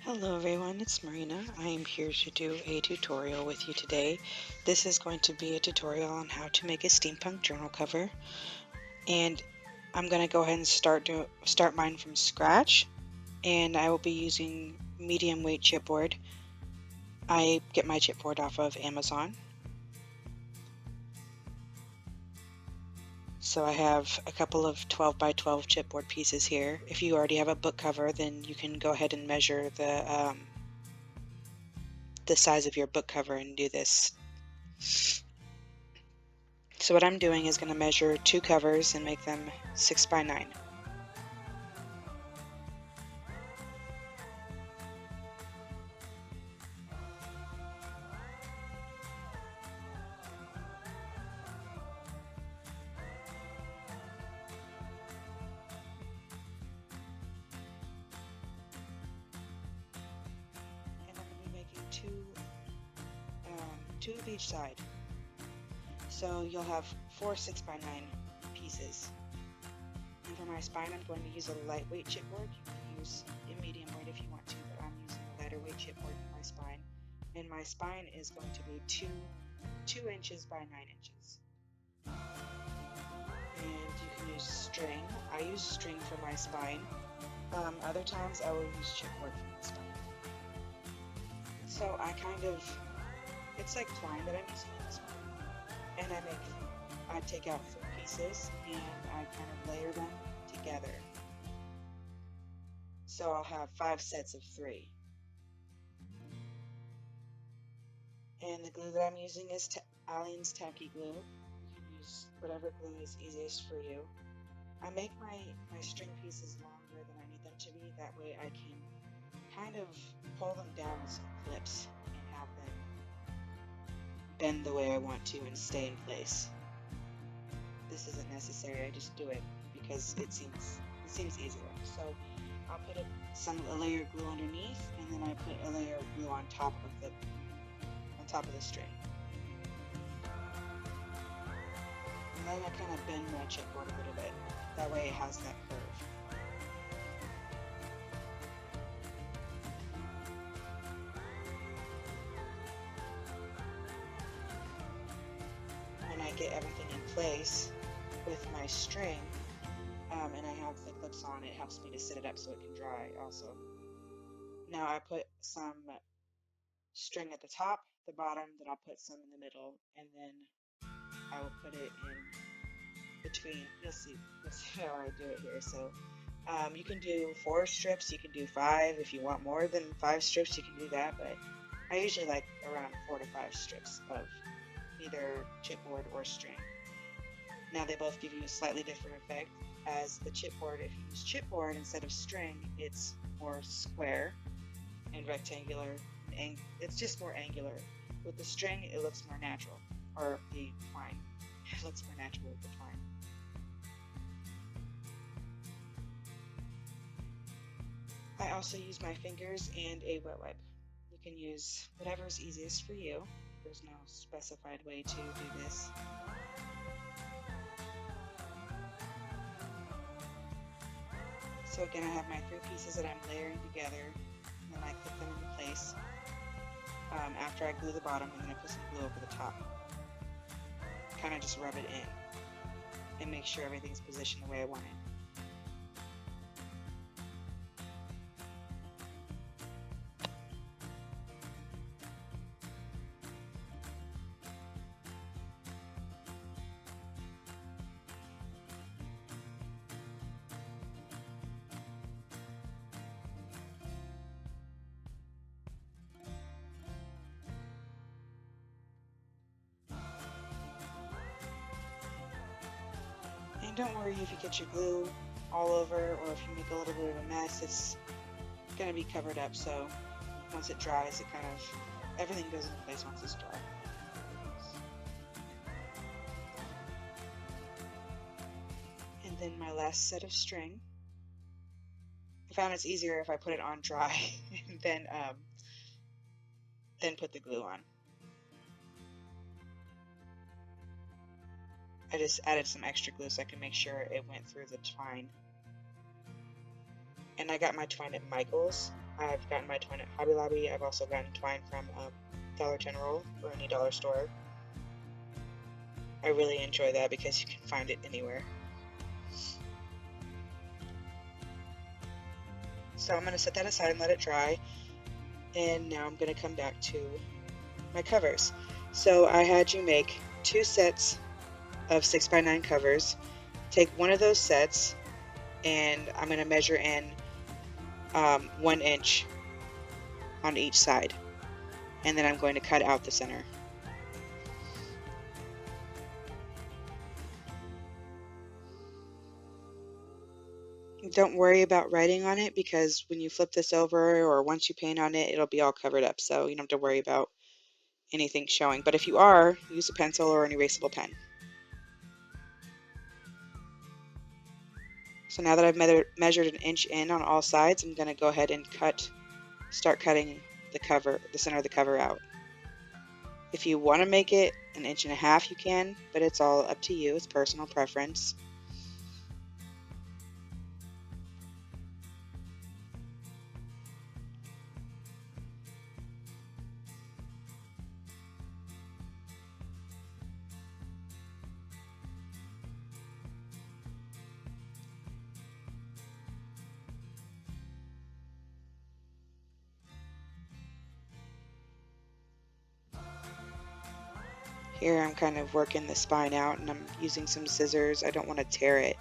Hello everyone, it's Marina. I am here to do a tutorial with you today. This is going to be a tutorial on how to make a steampunk journal cover, and I'm going to go ahead and start mine from scratch, and I will be using medium weight chipboard. I get my chipboard off of Amazon. So I have a couple of 12 by 12 chipboard pieces here. If you already have a book cover, then you can go ahead and measure the size of your book cover and do this. So what I'm doing is going to measure two covers and make them 6 by 9. And I'm going to be making two of each side. So you'll have 4 6 by 9 pieces. And for my spine, I'm going to use a lightweight chipboard. You can use a medium weight if you want to, but I'm using a lighter weight chipboard for my spine. And my spine is going to be 2 inches by 9 inches. And you can use string. I use string for my spine. Other times I will use chipboard for my spine. So it's like twine that I'm using for this one. And I take out 4 pieces and I kind of layer them together. So I'll have 5 sets of 3. And the glue that I'm using is Allianz Tacky Glue. You can use whatever glue is easiest for you. I make my string pieces longer than I need them to be. That way I can kind of pull them down with some clips and have them bend the way I want to and stay in place. This isn't necessary, I just do it because it seems easier. So I'll put a layer of glue underneath, and then I put a layer of glue on top of the string. And then I kind of bend my chipboard a little bit. That way it has that curve. When I get everything in place with my string, and I have the clips on, it helps me to sit it up so it can dry also. Now I put some string at the top, the bottom, then I'll put some in the middle, and then I will put it in between. You'll see how I do it here. So you can do 4 strips, you can do 5. If you want more than 5 strips, you can do that, but I usually like around 4 to 5 strips of either chipboard or string. Now they both give you a slightly different effect, as the chipboard, if you use chipboard instead of string, it's more square and rectangular, and it's just more angular. With the string, it looks more natural, or the twine. It looks more natural with the twine. I also use my fingers and a wet wipe. You can use whatever's easiest for you. There's no specified way to do this. So again, I have my 3 pieces that I'm layering together, and then I clip them into place after I glue the bottom, and then I put some glue over the top. Kind of just rub it in and make sure everything's positioned the way I want it. And don't worry if you get your glue all over, or if you make a little bit of a mess, it's going to be covered up, so once it dries, everything goes into place once it's dry. And then my last set of string. I found it's easier if I put it on dry and then put the glue on. I just added some extra glue so I can make sure it went through the twine. And I got my twine at Michael's. I've gotten my twine at Hobby Lobby. I've also gotten twine from Dollar General or any dollar store. I really enjoy that because you can find it anywhere. So I'm going to set that aside and let it dry. And now I'm going to come back to my covers. So I had you make 2 sets of 6x9 covers. Take one of those sets and I'm going to measure in 1 inch on each side. And then I'm going to cut out the center. Don't worry about writing on it because when you flip this over or once you paint on it, it'll be all covered up. So you don't have to worry about anything showing. But if you are, use a pencil or an erasable pen. So now that I've measured 1 inch in on all sides, I'm going to go ahead and start cutting the center of the cover out. If you want to make it 1.5 inches, you can, but it's all up to you. It's personal preference. Here I'm kind of working the spine out and I'm using some scissors. I don't want to tear it,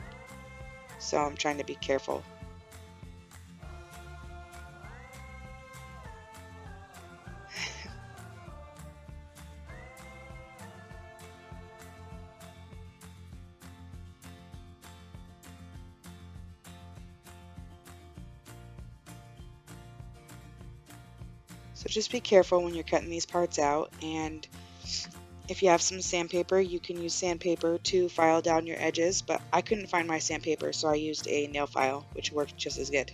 so I'm trying to be careful. So just be careful when you're cutting these parts out, and if you have some sandpaper, you can use sandpaper to file down your edges, but I couldn't find my sandpaper, so I used a nail file, which worked just as good.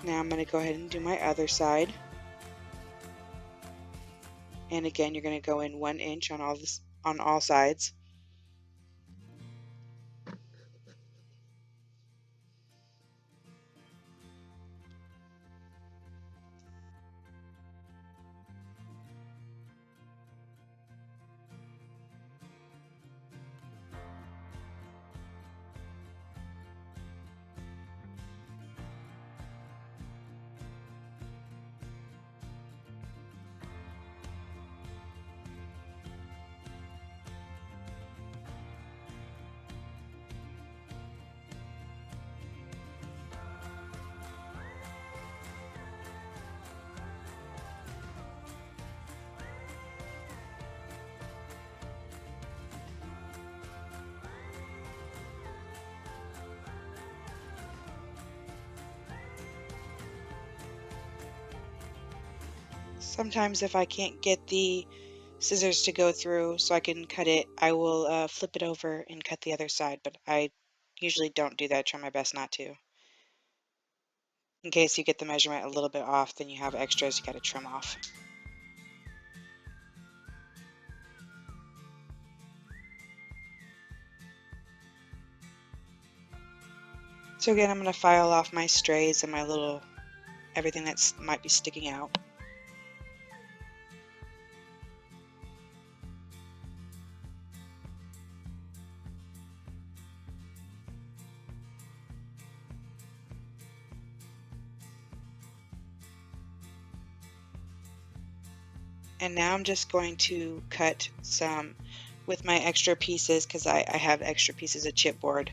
Now I'm going to go ahead and do my other side. And again, you're going to go in 1 inch on all sides. Sometimes if I can't get the scissors to go through so I can cut it, I will flip it over and cut the other side, but I usually don't do that. I try my best not to. In case you get the measurement a little bit off, then you have extras you got to trim off. So again, I'm going to file off my strays and my little everything that might be sticking out. And now I'm just going to cut some with my extra pieces because I have extra pieces of chipboard.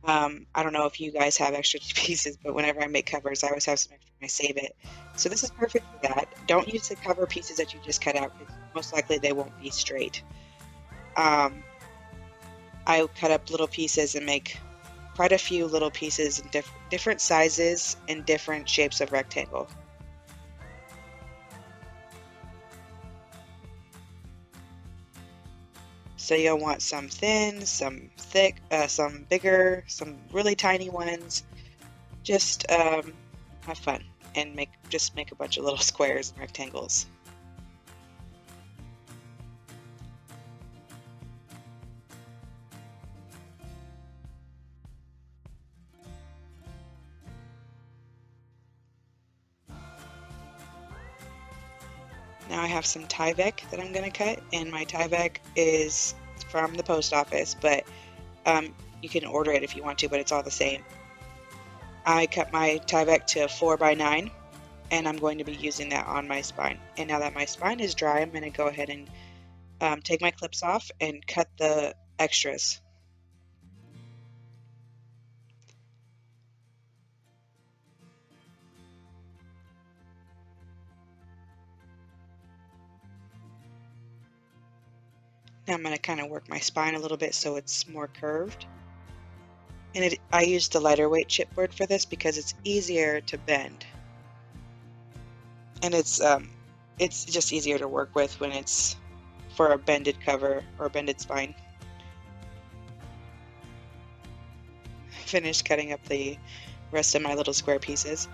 I don't know if you guys have extra pieces, but whenever I make covers, I always have some extra and I save it. So this is perfect for that. Don't use the cover pieces that you just cut out because most likely they won't be straight. I cut up little pieces and make quite a few little pieces in different sizes and different shapes of rectangle. So you'll want some thin, some thick, some bigger, some really tiny ones. Just have fun and make a bunch of little squares and rectangles. Now I have some Tyvek that I'm going to cut, and my Tyvek is from the post office, but you can order it if you want to, but it's all the same. I cut my Tyvek to 4x9, and I'm going to be using that on my spine. And now that my spine is dry, I'm going to go ahead and take my clips off and cut the extras. Now I'm going to kind of work my spine a little bit so it's more curved. And I used the lighter weight chipboard for this because it's easier to bend. And it's just easier to work with when it's for a bended cover or a bended spine. Finished cutting up the rest of my little square pieces.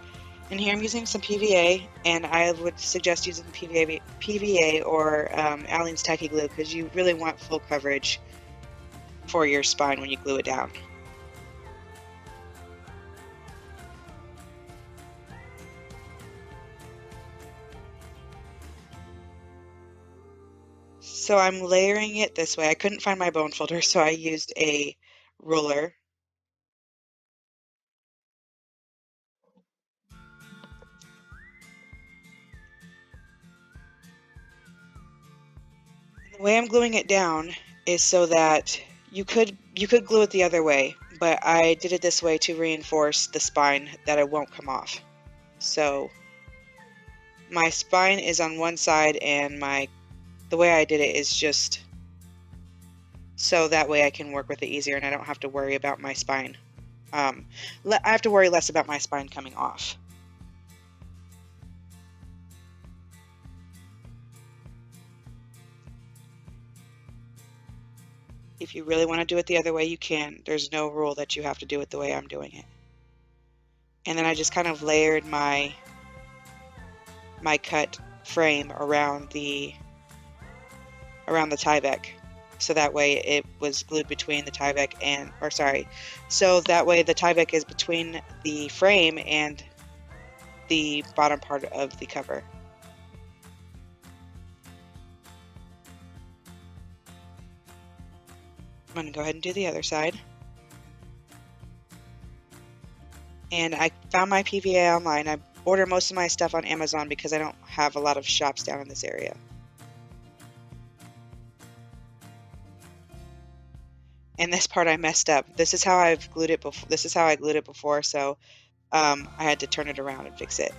And here I'm using some PVA, and I would suggest using PVA or Allen's Tacky Glue because you really want full coverage for your spine when you glue it down. So I'm layering it this way. I couldn't find my bone folder, so I used a ruler. The way I'm gluing it down is so that you could glue it the other way, but I did it this way to reinforce the spine that it won't come off. So my spine is on one side, and the way I did it is just so that way I can work with it easier and I don't have to worry about my spine. I have to worry less about my spine coming off. If you really want to do it the other way, you can. There's no rule that you have to do it the way I'm doing it. And then I just kind of layered my cut frame around the Tyvek. So that way it was glued between the Tyvek so that way the Tyvek is between the frame and the bottom part of the cover. I'm going to go ahead and do the other side. And I found my PVA online. I order most of my stuff on Amazon because I don't have a lot of shops down in this area. And this part I messed up. This is how I've glued it before. This is how I glued it before, so I had to turn it around and fix it.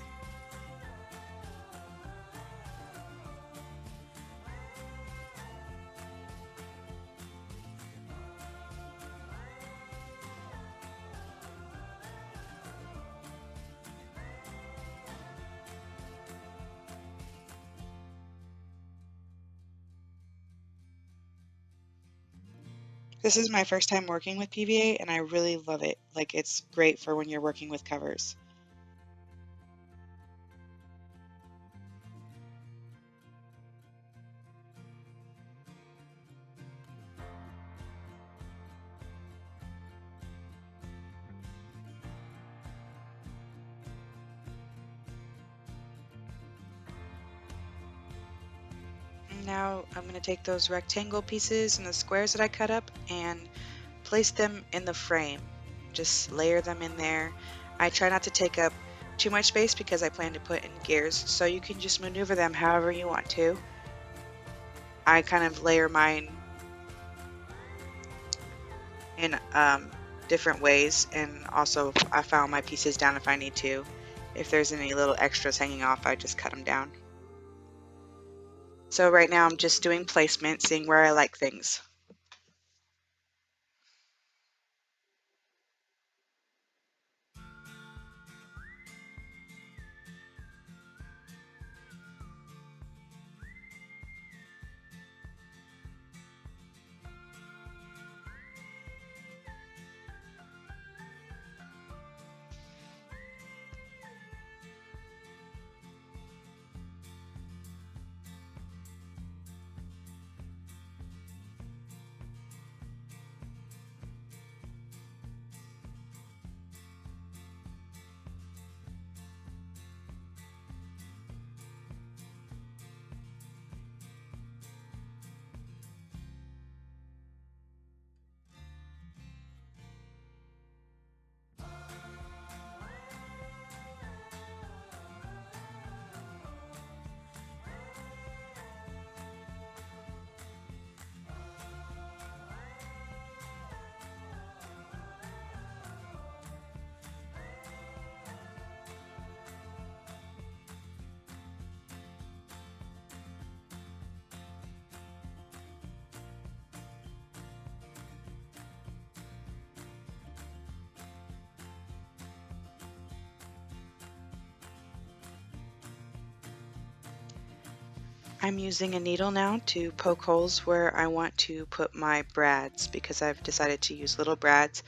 This is my first time working with PVA, and I really love it. Like, it's great for when you're working with covers. Now I'm going to take those rectangle pieces and the squares that I cut up and place them in the frame. Just layer them in there. I try not to take up too much space because I plan to put in gears, so you can just maneuver them however you want to. I kind of layer mine in different ways, and also I file my pieces down if I need to. If there's any little extras hanging off, I just cut them down. So right now I'm just doing placement, seeing where I like things. I'm using a needle now to poke holes where I want to put my brads because I've decided to use little brads.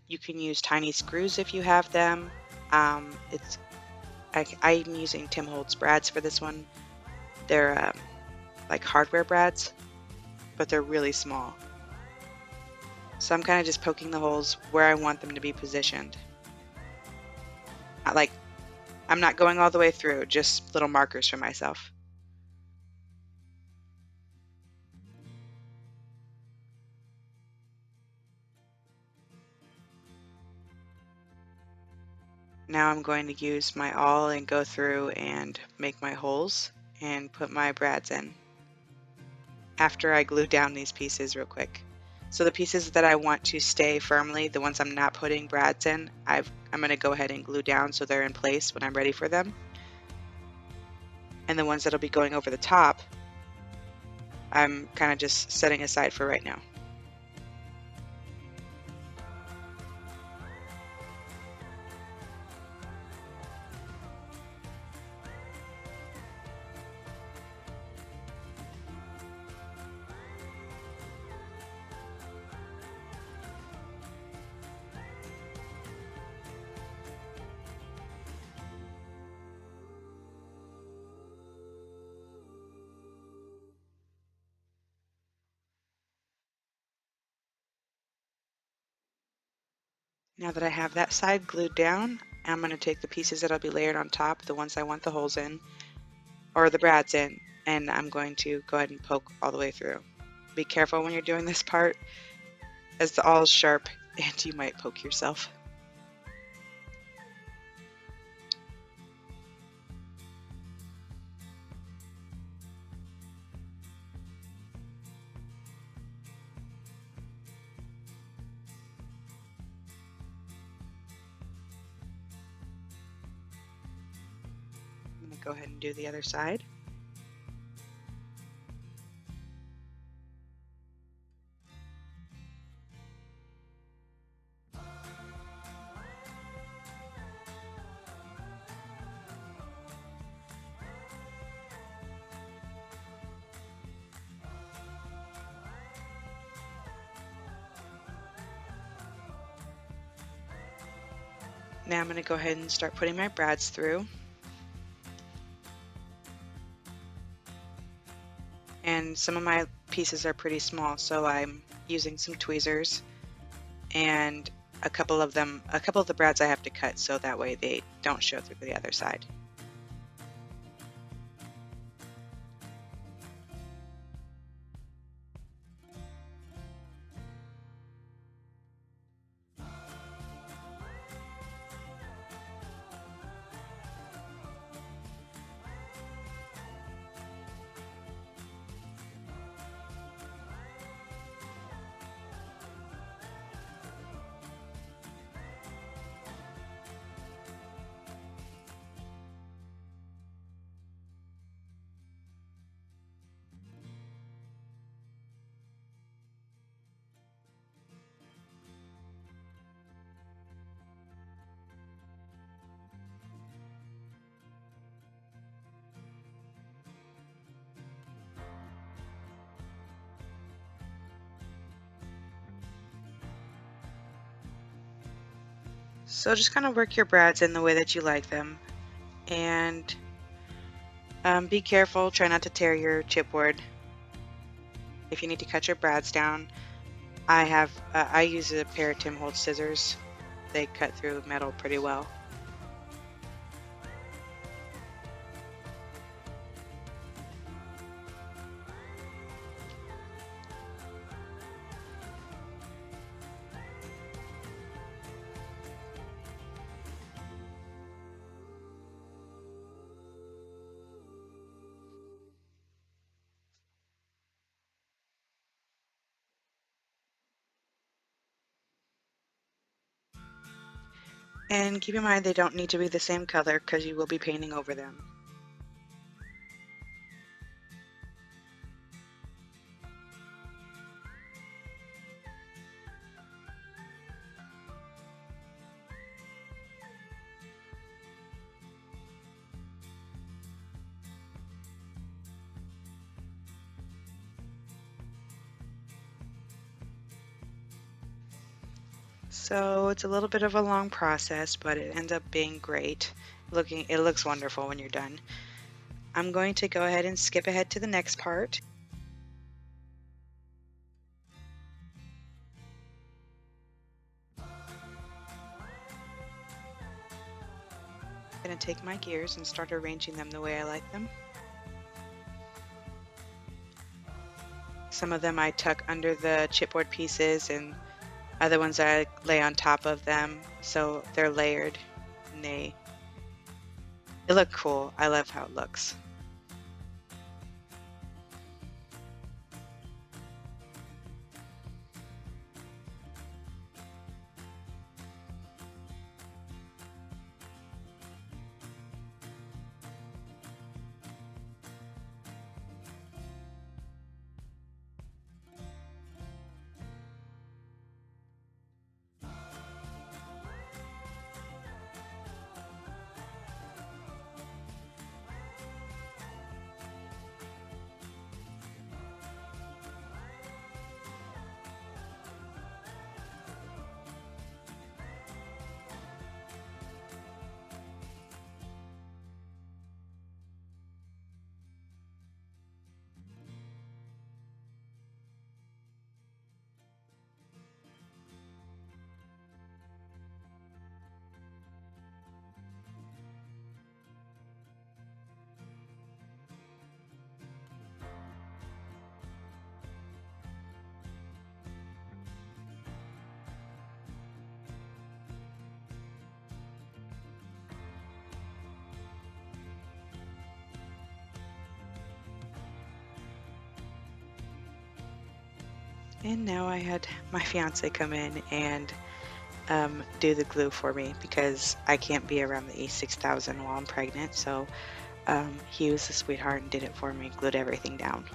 You can use tiny screws if you have them. I'm using Tim Holtz brads for this one. They're like hardware brads, but they're really small. So I'm kind of just poking the holes where I want them to be positioned. I'm not going all the way through, just little markers for myself. Now I'm going to use my awl and go through and make my holes and put my brads in after I glue down these pieces real quick. So the pieces that I want to stay firmly, the ones I'm not putting brads in, I'm going to go ahead and glue down so they're in place when I'm ready for them. And the ones that'll be going over the top, I'm kind of just setting aside for right now. Now that I have that side glued down, I'm going to take the pieces that'll be layered on top, the ones I want the holes in, or the brads in, and I'm going to go ahead and poke all the way through. Be careful when you're doing this part, as the awl is sharp and you might poke yourself. I'm going to go ahead and do the other side. Now I'm going to go ahead and start putting my brads through. And some of my pieces are pretty small, so I'm using some tweezers, and a couple of the brads I have to cut so that way they don't show through the other side. So just kind of work your brads in the way that you like them, and be careful, try not to tear your chipboard. If you need to cut your brads down, I use a pair of Tim Holtz scissors. They cut through metal pretty well. And keep in mind they don't need to be the same color because you will be painting over them. So it's a little bit of a long process, but it ends up being great. It looks wonderful when you're done. I'm going to go ahead and skip ahead to the next part. I'm going to take my gears and start arranging them the way I like them. Some of them I tuck under the chipboard pieces, and other ones I lay on top of them, so they're layered and they look cool. I love how it looks. And now I had my fiance come in and do the glue for me because I can't be around the E6000 while I'm pregnant. So he was a sweetheart and did it for me, glued everything down.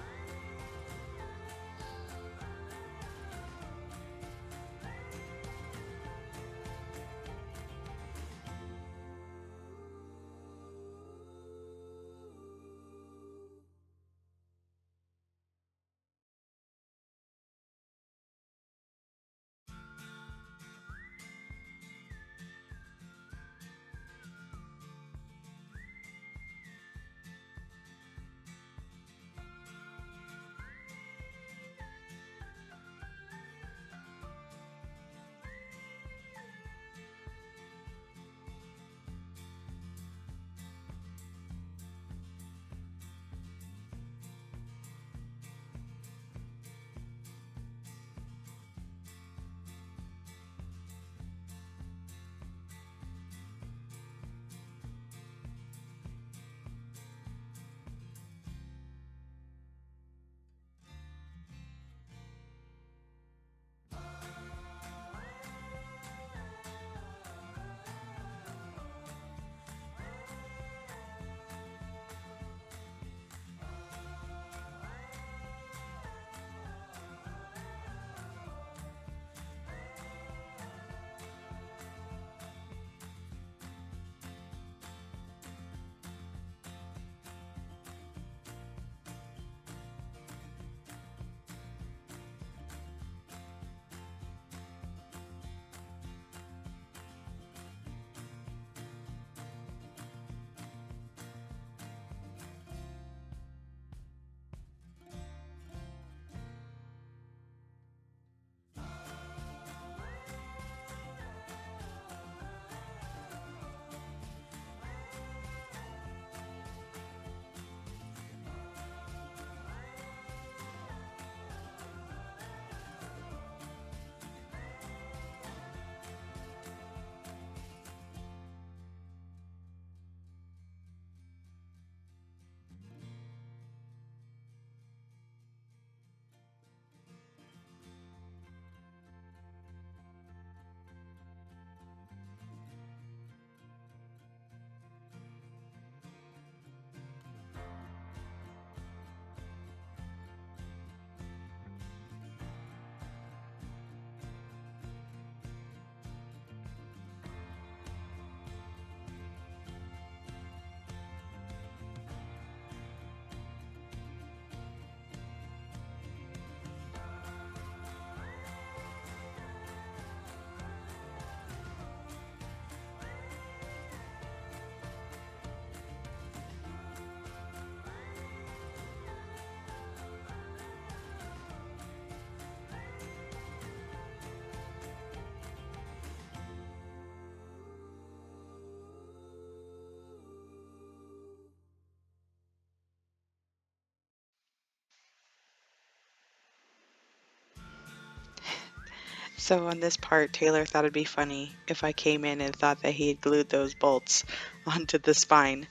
So on this part, Taylor thought it'd be funny if I came in and thought that he had glued those bolts onto the spine.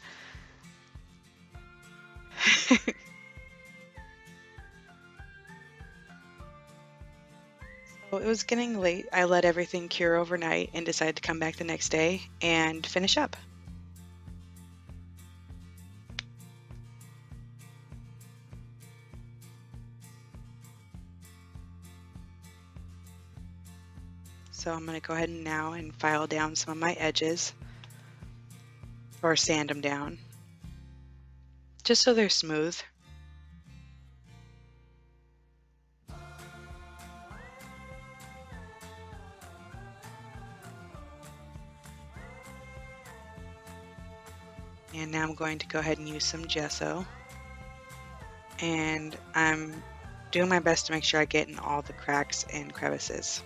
So it was getting late. I let everything cure overnight and decided to come back the next day and finish up. So I'm going to go ahead and now and file down some of my edges, or sand them down, just so they're smooth. And now I'm going to go ahead and use some gesso. And I'm doing my best to make sure I get in all the cracks and crevices.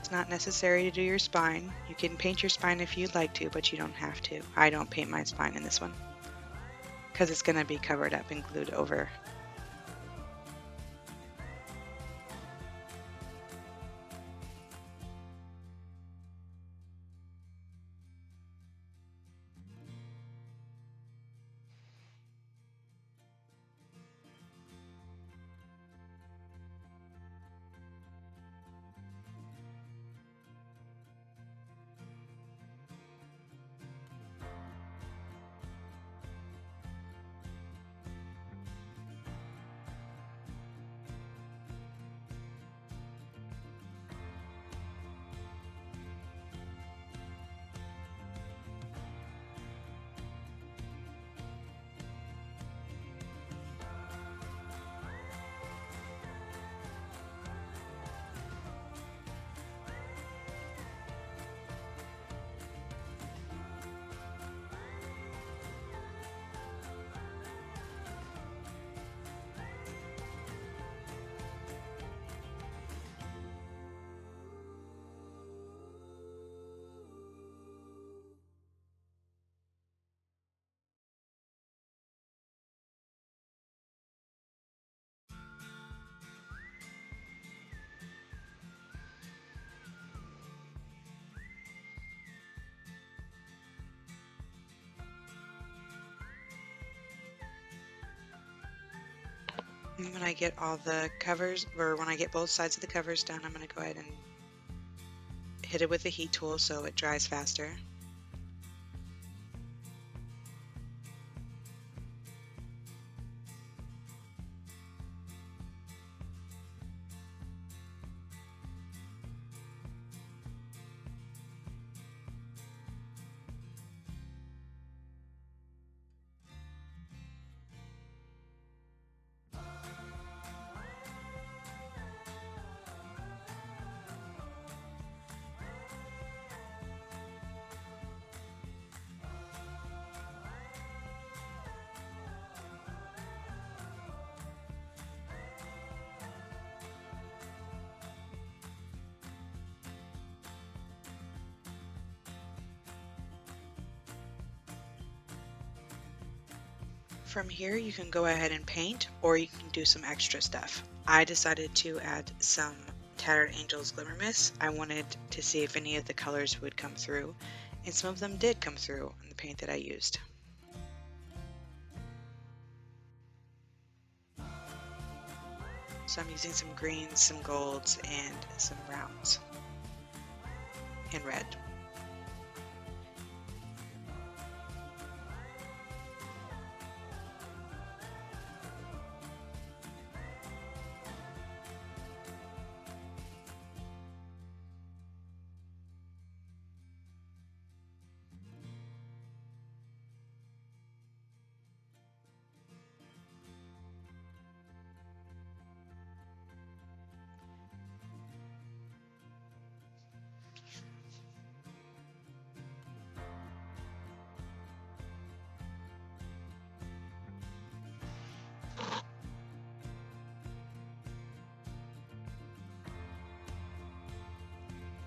It's not necessary to do your spine. You can paint your spine if you'd like to, but you don't have to. I don't paint my spine in this one because it's going to be covered up and glued over. And when I get all the covers, or when I get both sides of the covers done, I'm going to go ahead and hit it with the heat tool so it dries faster. From here you can go ahead and paint, or you can do some extra stuff. I decided to add some Tattered Angels Glimmer Mist. I wanted to see if any of the colors would come through, and some of them did come through in the paint that I used. So I'm using some greens, some golds, and some browns, and red.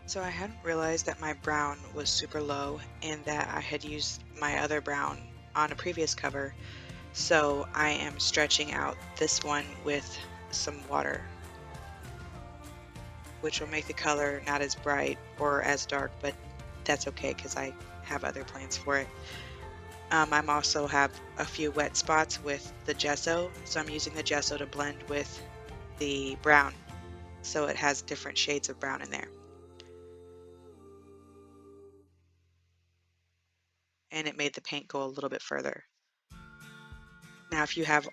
So I hadn't realized that my brown was super low and that I had used my other brown on a previous cover. So I am stretching out this one with some water, which will make the color not as bright or as dark, but that's okay because I have other plans for it. I'm also have a few wet spots with the gesso, so I'm using the gesso to blend with the brown, so it has different shades of brown in there. And it made the paint go a little bit further. Now, if you have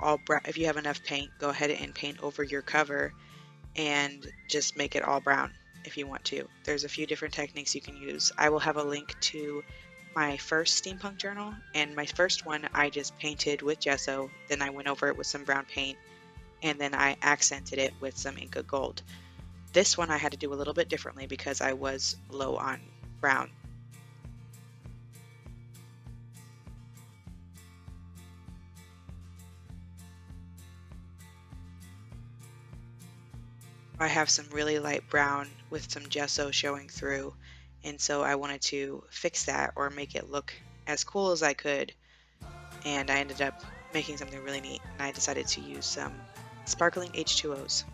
if you have enough paint, go ahead and paint over your cover and just make it all brown if you want to. There's a few different techniques you can use. I will have a link to my first steampunk journal, and my first one I just painted with gesso, then I went over it with some brown paint, and then I accented it with some Inca gold. This one I had to do a little bit differently because I was low on brown. I have some really light brown with some gesso showing through, and so I wanted to fix that or make it look as cool as I could, and I ended up making something really neat, and I decided to use some sparkling H2Os.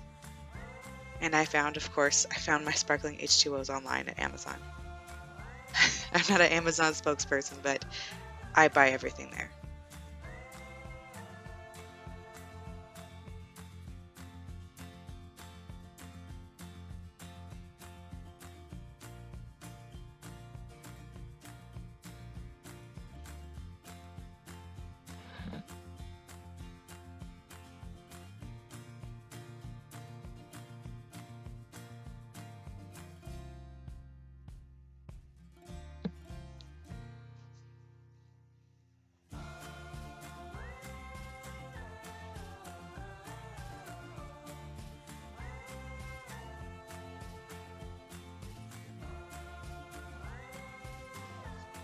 And of course, I found my sparkling H2Os online at Amazon. I'm not an Amazon spokesperson, but I buy everything there.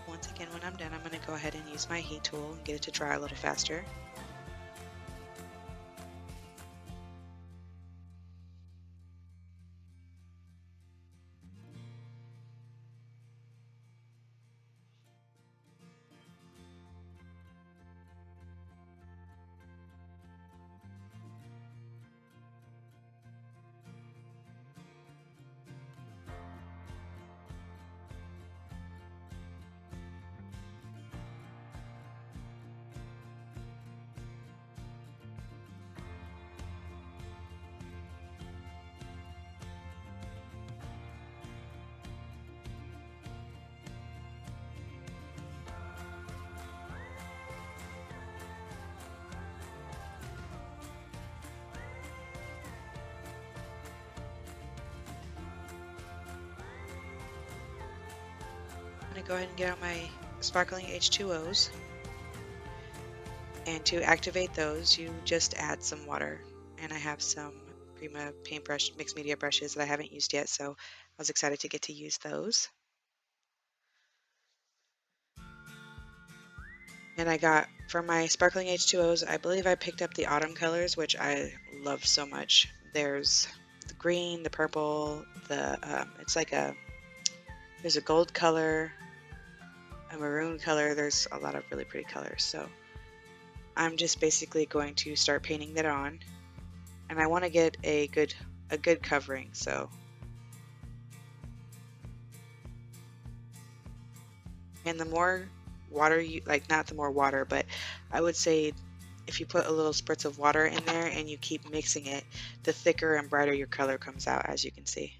Once again, when I'm done, I'm going to go ahead and use my heat tool and get it to dry a little faster. I'm going to go ahead and get out my sparkling H2Os. And to activate those, you just add some water. And I have some Prima paintbrush mixed media brushes that I haven't used yet, so I was excited to get to use those. And I got, for my sparkling H2Os, I believe I picked up the autumn colors, which I love so much. There's the green, the purple, it's like there's a gold color, a maroon color. There's a lot of really pretty colors. So I'm just basically going to start painting that on. And I want to get a good covering, so. And the more water you, like not the more water, but I would say if you put a little spritz of water in there and you keep mixing it, the thicker and brighter your color comes out, as you can see.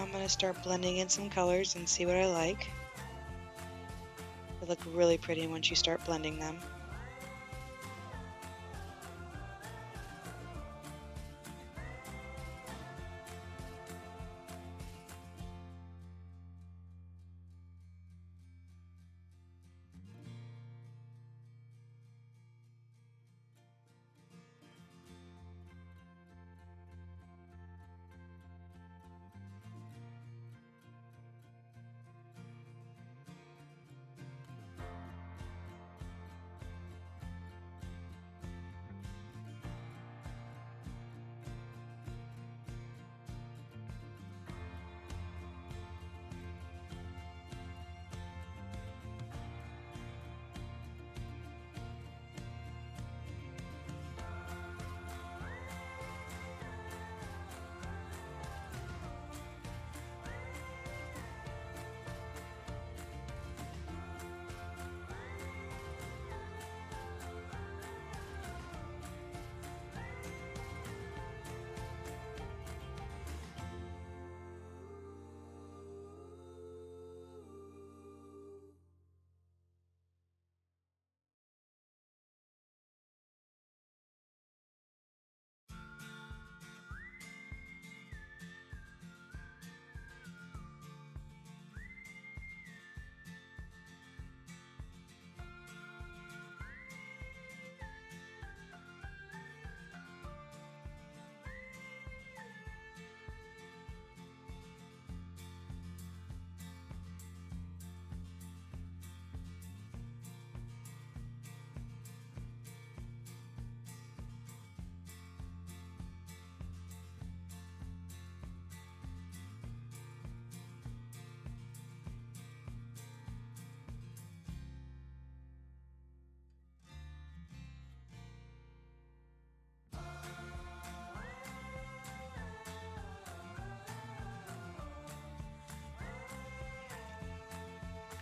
I'm going to start blending in some colors and see what I like. They look really pretty once you start blending them.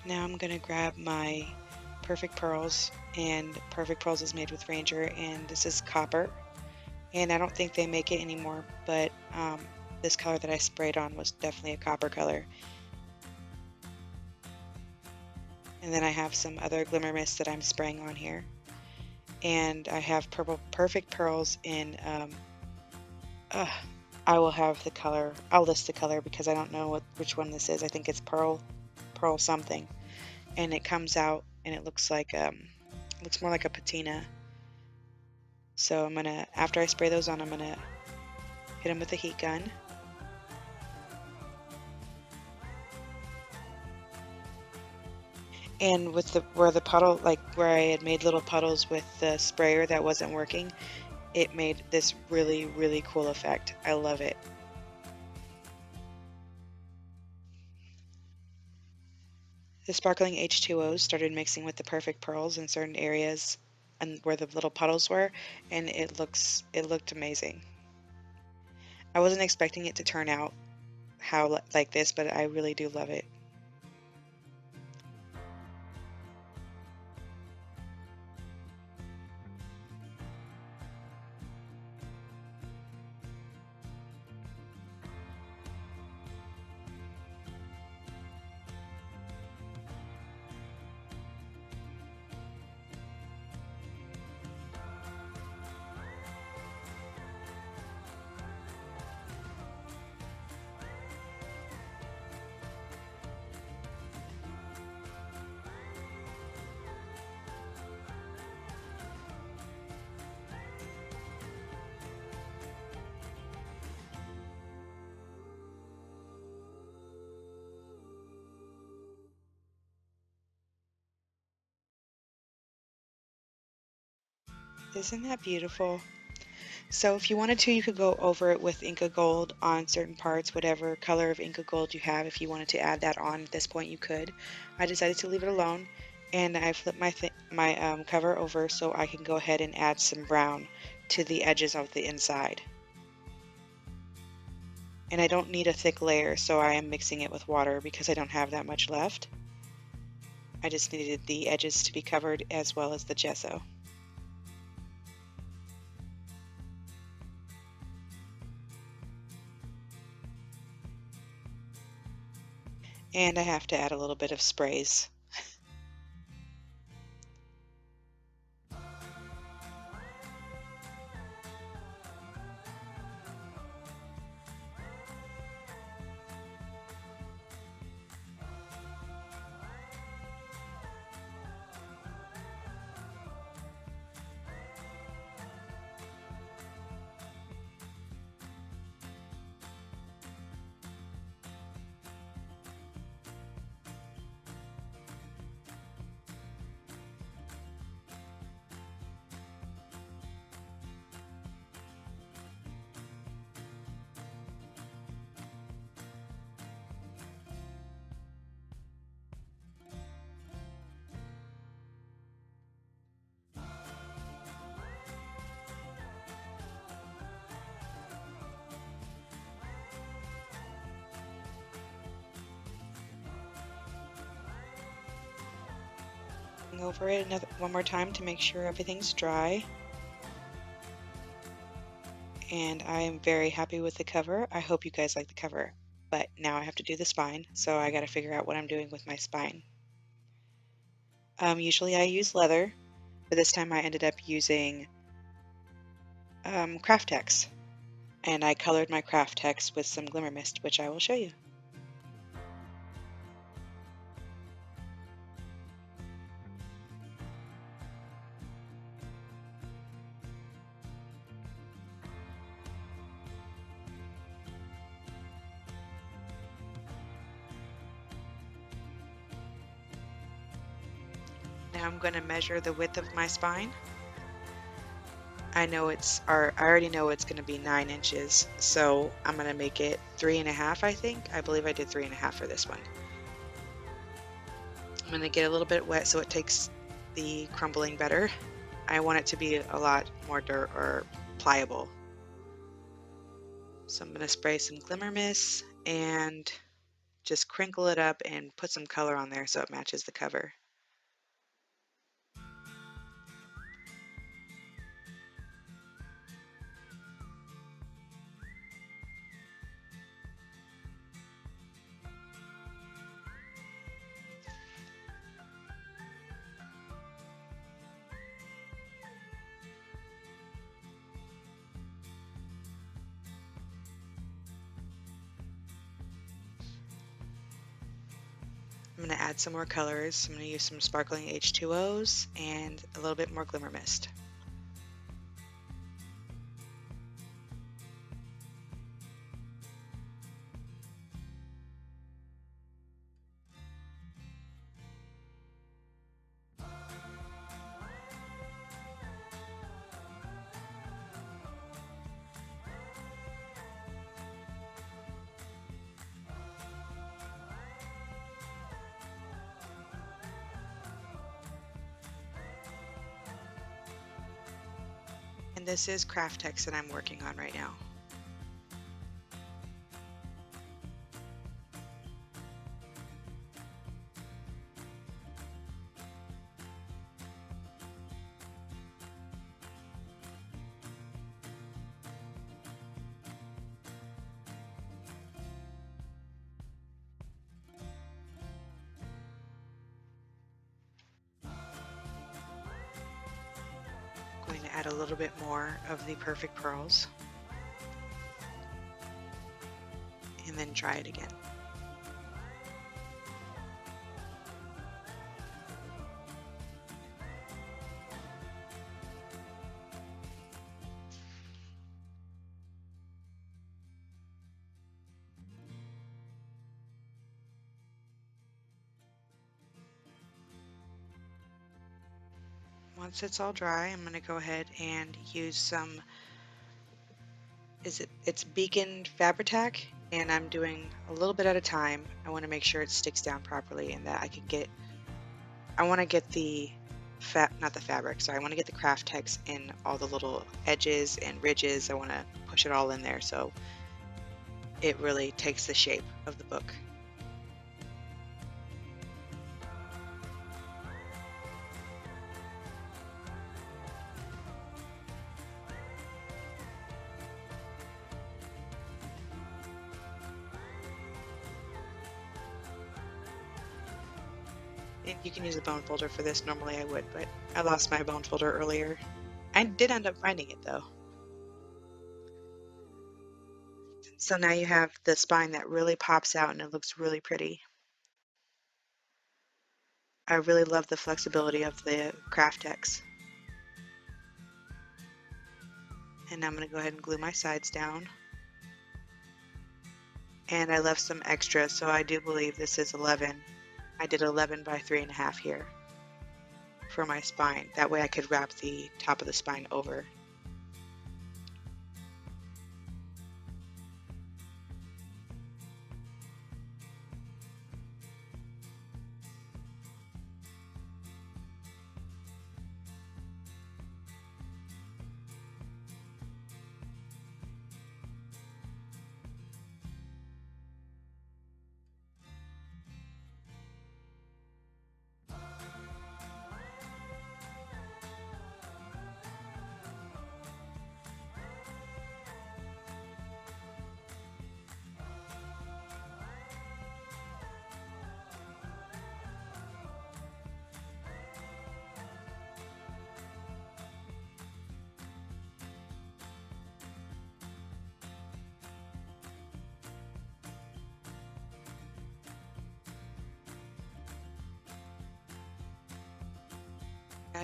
Now I'm going to grab my Perfect Pearls, and Perfect Pearls is made with Ranger, and this is copper. And I don't think they make it anymore, but this color that I sprayed on was definitely a copper color. And then I have some other glimmer mist that I'm spraying on here. And I have Perfect Pearls in, I will have the color, I'll list the color because I don't know which one this is. I think it's Pearl something. And it comes out and it looks like, looks more like a patina. So I'm gonna, after I spray those on, I'm gonna hit them with a heat gun. And with where the puddle, like where I had made little puddles with the sprayer that wasn't working, it made this really, really cool effect. I love it. The sparkling H2Os started mixing with the Perfect Pearls in certain areas and where the little puddles were, and it looked amazing. I wasn't expecting it to turn out like this, but I really do love it. Isn't that beautiful? So if you wanted to, you could go over it with Inca Gold on certain parts, whatever color of Inca Gold you have. If you wanted to add that on at this point, you could. I decided to leave it alone, and I flipped my cover over so I can go ahead and add some brown to the edges of the inside. And I don't need a thick layer, so I am mixing it with water because I don't have that much left. I just needed the edges to be covered as well as the gesso. And I have to add a little bit of sprays. Over it one more time to make sure everything's dry. And I am very happy with the cover. I hope you guys like the cover. But now I have to do the spine, so I got to figure out what I'm doing with my spine. Usually I use leather, but this time I ended up using craft text. And I colored my craft text with some glimmer mist, which I will show you. Now I'm going to measure the width of my spine. I already know it's going to be 9 inches, so I'm going to make it 3.5, I think. I believe I did 3.5 for this one. I'm going to get a little bit wet so it takes the crumbling better. I want it to be a lot more dirt or pliable. So I'm going to spray some glimmer mist and just crinkle it up and put some color on there so it matches the cover. I'm going to add some more colors. I'm going to use some sparkling H2Os and a little bit more glimmer mist. And this is craft text that I'm working on right now. I'm going to add a little bit more of the perfect pearls and then try it again. Once it's all dry, I'm going to go ahead and use some, it's Beacon Fabri-Tac, and I'm doing a little bit at a time. I want to make sure it sticks down properly and that I want to get the not the fabric, sorry, I want to get the craft text in all the little edges and ridges. I want to push it all in there so it really takes the shape of the book. You can use a bone folder for this. Normally I would, but I lost my bone folder earlier. I did end up finding it though. So now you have the spine that really pops out and it looks really pretty. I really love the flexibility of the craft text. And I'm going to go ahead and glue my sides down. And I left some extra, so I do believe this is 11. I did 11 by 3.5 here for my spine. That way I could wrap the top of the spine over.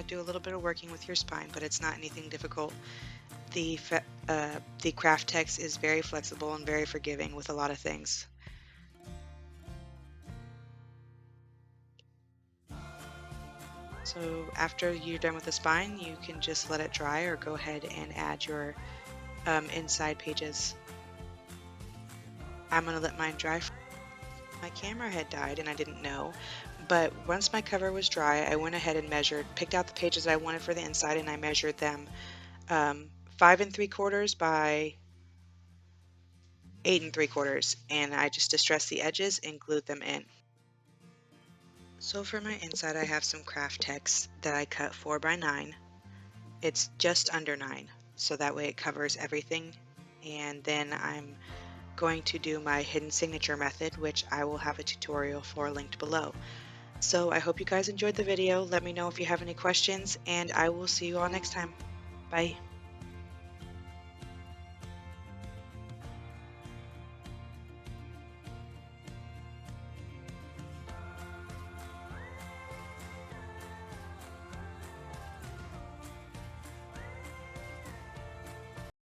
Do a little bit of working with your spine, but it's not anything difficult. The craft text is very flexible and very forgiving with a lot of things. So after you're done with the spine, you can just let it dry or go ahead and add your inside pages. I'm going to let mine dry. My camera had died and I didn't know, but once my cover was dry, I went ahead and picked out the pages I wanted for the inside, and I measured them 5 3/4 by 8 3/4, and I just distressed the edges and glued them in. So for my inside, I have some craft text that I cut 4 by 9. It's just under 9, so that way it covers everything. And then I'm going to do my hidden signature method, which I will have a tutorial for linked below. So I hope you guys enjoyed the video. Let me know if you have any questions, and I will see you all next time. Bye.